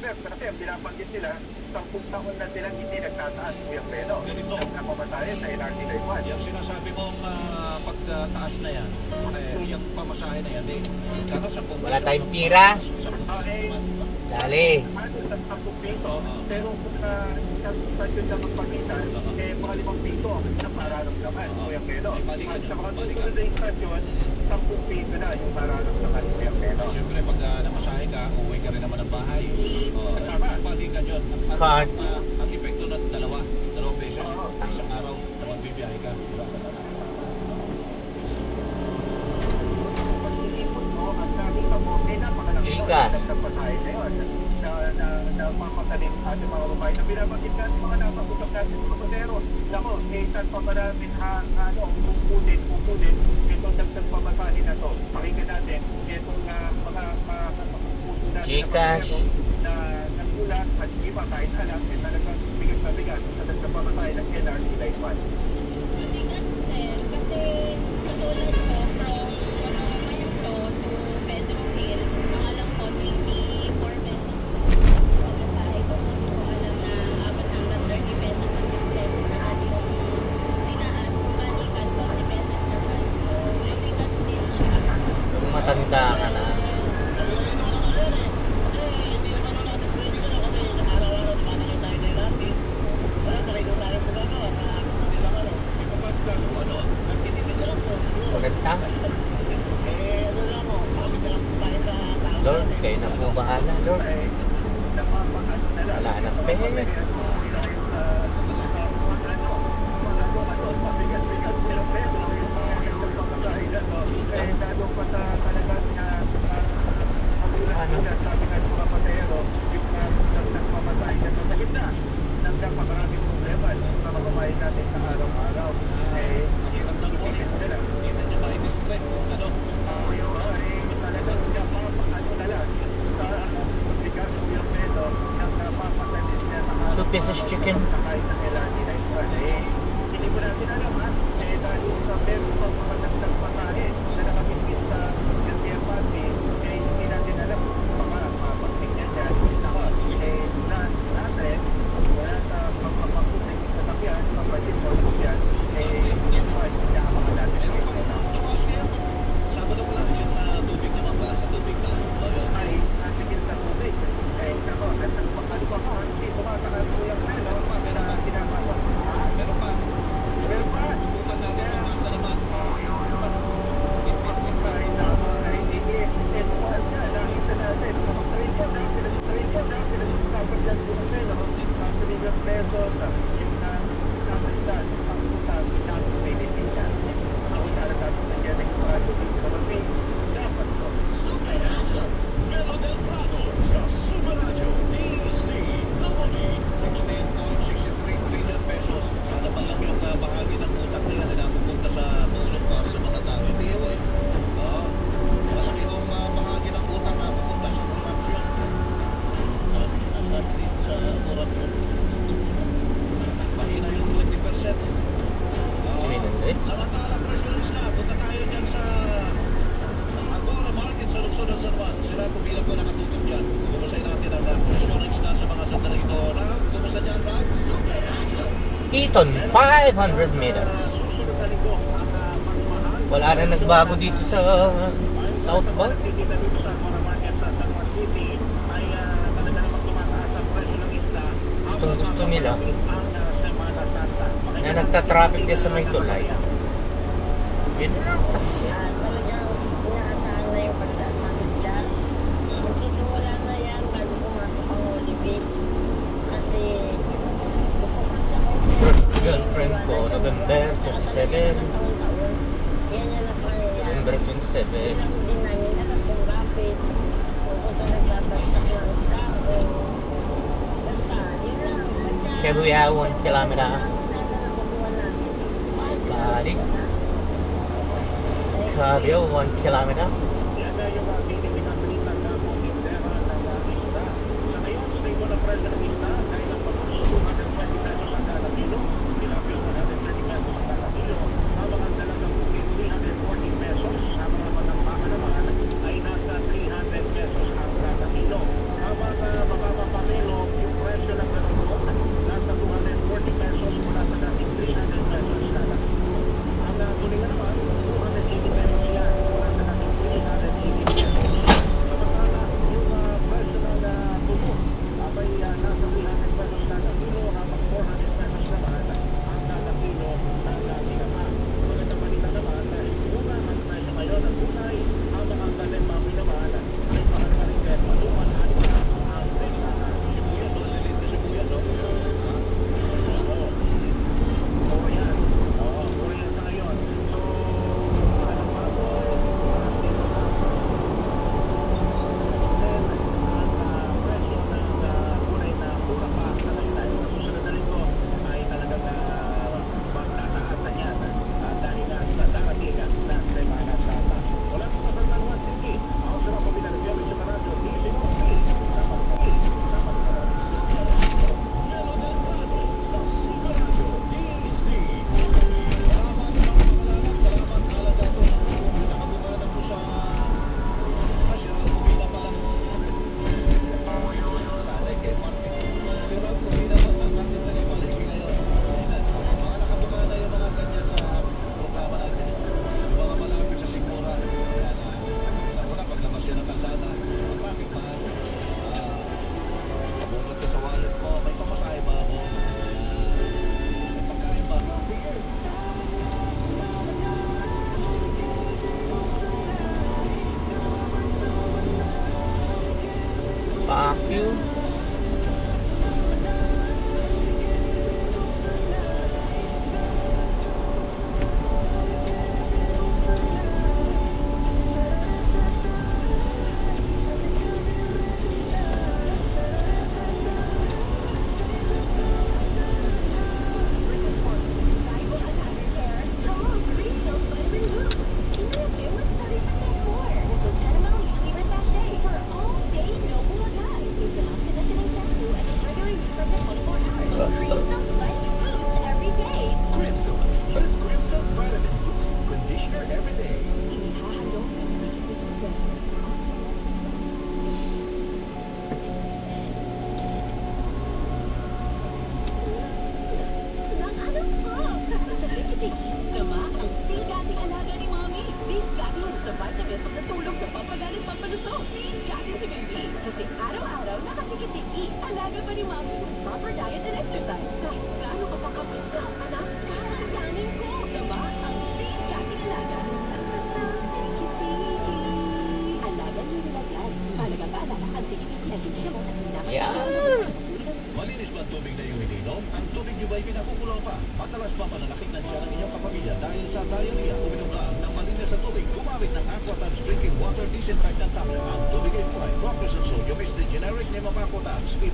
Sir, kasi ang binabanggit nila, 10 taon na silang hindi nagtataas, Kuya Pedro. Ganito. Ang napamatayan sa LRT Line 1. Yung sinasabi mong pagtaas na yan, yung pamasahe na yan, kano sa Wala tayong pira. Dali. Ano sa 10 piso, pero kung sa yun lang ang pagitan, mga 5 piso ang nararamdaman, Kuya Pedro. At sa mga susunod na istasyon, 10 piso na yung nararamdaman, Kuya Pedro. Siyempre, pag namasahe ka, uwi ka rin naman ng bahay. Balikan yun. Card. Ang epekto ng dalawang beses, isang araw na magbibiyahe ka. Gcash. Na mapakalim ating mga babae. Na binabanggit natin mga napag-usap natin mga pasero. Nako, saan pa ba namin pupunin itong dagdag pamasahin na to. Pakinggan natin itong mga puso natin Gcash. na nagulat at iba kahit alam talagang bigat na bigat sa dagdag pamasahin ng LRT Line 1. Mabigat sir, kasi katulad ko from Mayuto to Pedro Hill, mga lang po 24 pesos. Pamasahe ko po ko alam na abot hanggang 30 pesos ang difference na yung tinaas, balikan 20 pesos naman. So, mabigat din siya. Matanda ka na. Maganda. Lord, kayo na po bahala, Lord. Wala nang pera. $2 chicken. Hindi ko natin alam ha, dahil sa meron pang mga dagdag patahe na nakabigis sa LTFRC, hindi natin alam kung mapagtingnan yan. Ako, natin, wala sa pagpapakusin sa sakyan, pagpasin sa sakyan, inaabangan natin. Sabado ko lang yung tubig naman pala sa tubig na. Ay, nasigil sa tubig. Ako, ano pa ka, hindi tumatakal ko yung meron na pinapasok. Meron pa. Meron pa. Subukan natin ang mga naman. Extend to 63 trillion pesos. Sana pa lang yung bahagi ng utang nila na napupunta sa mulong para sa mga tao. Hindi yun eh. Malaki yung bahagi ng utang na pupunta sa corruption. Sa corruption. Mahina yung 20%. Samantalang presidents na, punta tayo dyan sa Agora Market sa Luzon ng San Juan. Sila po bilang ko nakatutok dyan. Kumustahin natin ang presyonex na sa mga sandali ito. Kumusta dyan, Rob? Eton, 500 meters. Wala na nagbago dito sa southbound. Gustong gusto nila na nagta-traffic din sa may tulay. Yun lang. Talagang inaasahan na yung pagdaan natin dyan. Magsisimula na yan bago pumasok ang Holy Week. Kasi bukod sa Girlfriend ko, November 27. taon-taon, yan yan ang pangyayari. November 27. Lang din namin alam kung bakit. Kung sa nagbabagsak ng tao. Basta, yun lang. Basta, Here we are, 1 kilometer. nakukuha natin. My body. Cardio, 1 kilometer. Yan na yung pinipinapalitan na pumindera ng isda. Sa ngayon, stable na price ng isda dahil ang pagsusukan ng 20 pesos ang kada kilo. Tilapia 130 pesos ang kada kilo. Habang ang dalagang bukid 340 pesos. Habang ang matambaka naman ay nasa 300 pesos ang kada kilo. Habang mababa pa you. This Grimsilk Vitamin Boost Conditioner every day. Tama, ang sigating alaga ni Mommy. Sigating sa vitamins na tulong sa pampaganang pampalusog. Sigating si Baby. Kasi araw-araw nakatiki-tiki. Alaga pa ni Mommy with proper diet and exercise. Kahit gaano ka pa kapisto, anak, kakakayanin ko. Tama, ang sigating alaga. Alaga ni nilagyan. Malaga pa alala, ang tiki-tiki na hindi mo at dapat Yan. Malinis ba ang tubig na iyong ininom? Ang tubig niyo ba'y pinakukulang pa? Madalas pa mananakit ng tiyan ng inyong kapamilya dahil sa diarrhea. Uminom lang ng malinis na tubig. Gumamit ng Aquatabs Drinking Water Disinfectant Tablet. Ang tubig ay fluoride, progress and sodium is the generic name of Aquatabs. If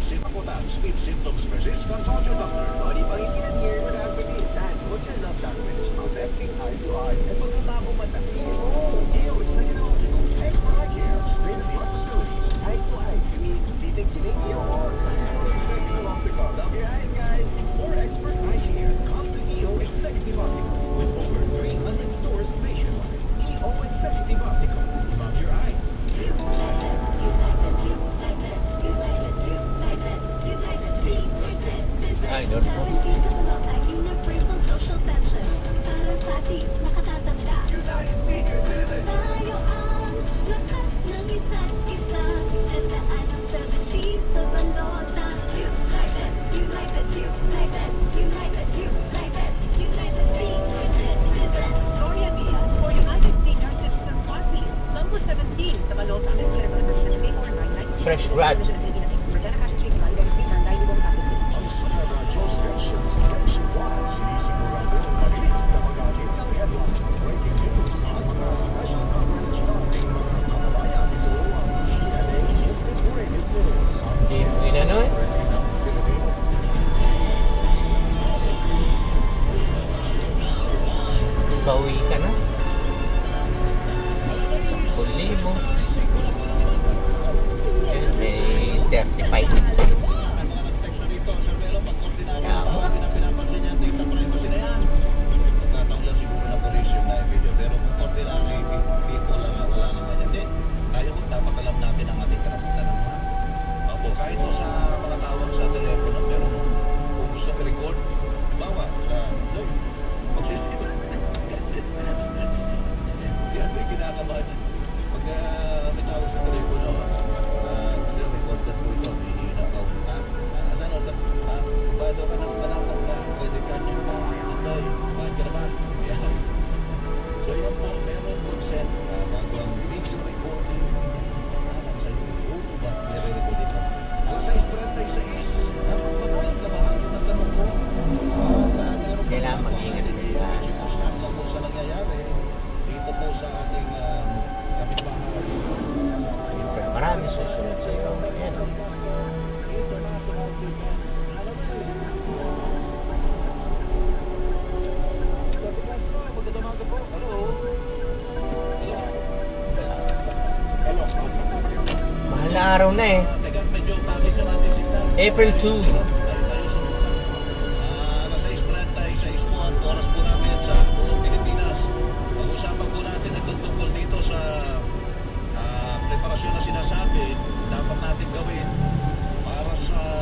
symptoms persist, consult your doctor. Body Pangilinan here with advocates and put your love documents of every eye to eye. At pagkatapos man ng EO Executive Optical, Expert Eye Care, state-of-the-art facilities, eye to eye, you need titig-titig or Executive Optical. Love your eyes, guys. For Expert Eye Care, come to EO Executive Optical with over 300 stores nationwide. EO Executive Optical. Love your eyes. I don't know. Universal social pension para sa ating nakatatanda. United Senior Citizen. Tayo ang lakas ng isa't isa. Tandaan ang 70 sa balota. United, united, united, united, united, united Senior Citizen. Gloria Diaz for United Senior Citizen Party. Number 17 sa balota. Fresh grad. Ang Summer Radio stations nationwide sinisigurado malinis na mag-agit ng headlines, breaking news at mga special coverage ng ating mga kababayan. Ito ang GMA Integrated News. Ang Hindi mo inano eh. ng Pilipino. Bawi ka na. 10,000. Yun, may 35. May mga nag-text na dito, Sir Melo, pag-koordinado Kaya sa mo. akin na pinapansin niya data privacy na yan. Pagkataon lang siguro na police yung live video. Pero kung ordinary people, wala naman yan din. Tayo kung dapat alam natin ang ating karapatan naman. Opo, kahit po sa mga tawag sa telepono, pero kung gusto i-record, bawa sa load. Magsisipin. Siya may kinakabahan. Pag may tawag sa telepono, sila may content po ito, hindi na ako. Asan o? Bado ka ng panahon na pwede ka niyo itoy. Bakit ka naman? Yan. So yan po, meron consent bago ang video recording. Sa YouTube ba? Nire-record ito. Sa Esperanza isa is, madaling kamahal ng tanong ko. Kailangan mag-ingat sila. Stop lang po sa nangyayari dito po sa ating kapitbahay. Siyempre, marami susunod sa'yo. Ayan o. International Union. Alam mo yun. Magandang umaga po. Hello. Hello. Mahal na araw na eh. Teka, medyo bakit naman din signal. April 2. Alas 6:36 po ang oras po natin sa buong Pilipinas. Pag-usapan po natin ang tungkol dito sa preparasyon na sinasabi dapat natin gawin